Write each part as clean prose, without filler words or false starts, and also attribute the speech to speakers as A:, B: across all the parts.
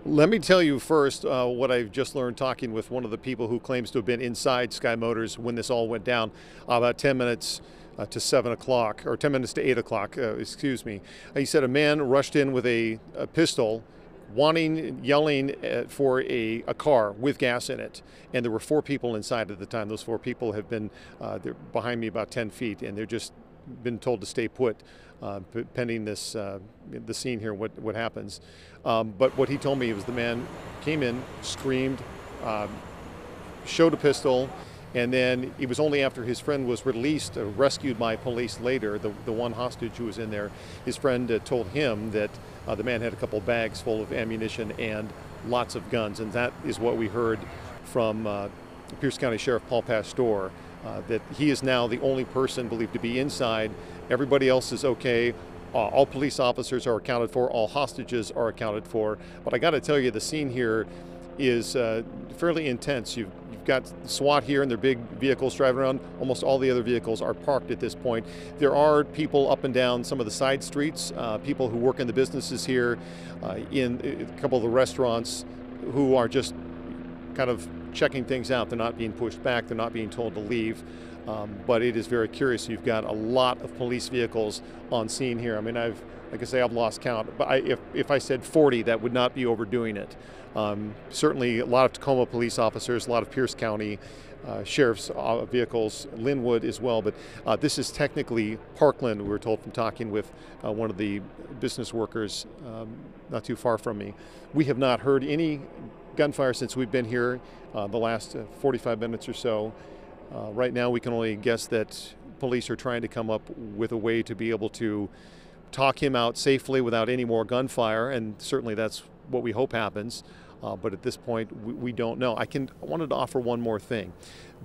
A: Let me tell you first what I've just learned talking with one of the people who claims to have been inside Sky Motors when this all went down about 10 minutes to 7 o'clock, or 10 minutes to 8 o'clock, excuse me. He said a man rushed in with a pistol, yelling for a car with gas in it. And there were 4 people inside at the time. Those 4 people have been, they're behind me about 10 feet, and they're just been told to stay put pending this the scene here, what happens. But what he told me was the man came in, screamed, showed a pistol, and then it was only after his friend was released, rescued by police later, the one hostage who was in there, his friend told him that the man had a couple bags full of ammunition and lots of guns. And that is what we heard from Pierce County Sheriff Paul Pastor, that he is now the only person believed to be inside. Everybody else is okay. All police officers are accounted for. All hostages are accounted for. But I got to tell you, the scene here is fairly intense. You've got SWAT here and their big vehicles driving around. Almost all the other vehicles are parked at this point. There are people up and down some of the side streets, people who work in the businesses here, in a couple of the restaurants, who are just kind of checking things out. They're not being pushed back. They're not being told to leave. But it is very curious. You've got a lot of police vehicles on scene here. I mean, like I say, I've lost count. But if I said 40, that would not be overdoing it. Certainly a lot of Tacoma police officers, a lot of Pierce County sheriff's vehicles, Linwood as well. But this is technically Parkland, we were told from talking with one of the business workers not too far from me. We have not heard any gunfire since we've been here the last 45 minutes or so. Right now we can only guess that police are trying to come up with a way to be able to talk him out safely without any more gunfire, and certainly that's what we hope happens. But at this point, we don't know. I wanted to offer one more thing.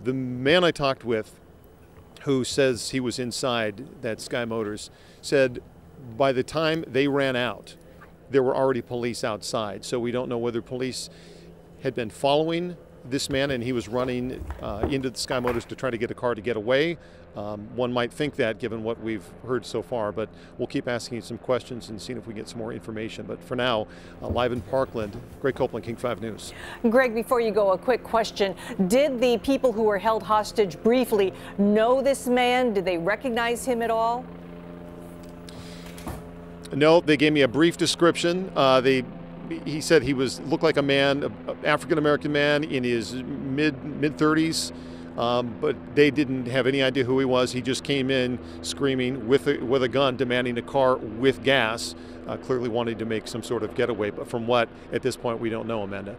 A: The man I talked with, who says he was inside that Sky Motors, said by the time they ran out, there were already police outside. So we don't know whether police had been following this man and he was running into the Sky Motors to try to get a car to get away. One might think that, given what we've heard so far, but we'll keep asking some questions and seeing if we get some more information. But for now, live in Parkland, Greg Copeland, King 5 News.
B: Greg, before you go, a quick question. Did the people who were held hostage briefly know this man? Did they recognize him at all?
A: No, they gave me a brief description. He said he looked like a man, an African-American man in his mid-30s, but they didn't have any idea who he was. He just came in screaming with a gun, demanding a car with gas, clearly wanting to make some sort of getaway. But from what, at this point, we don't know, Amanda.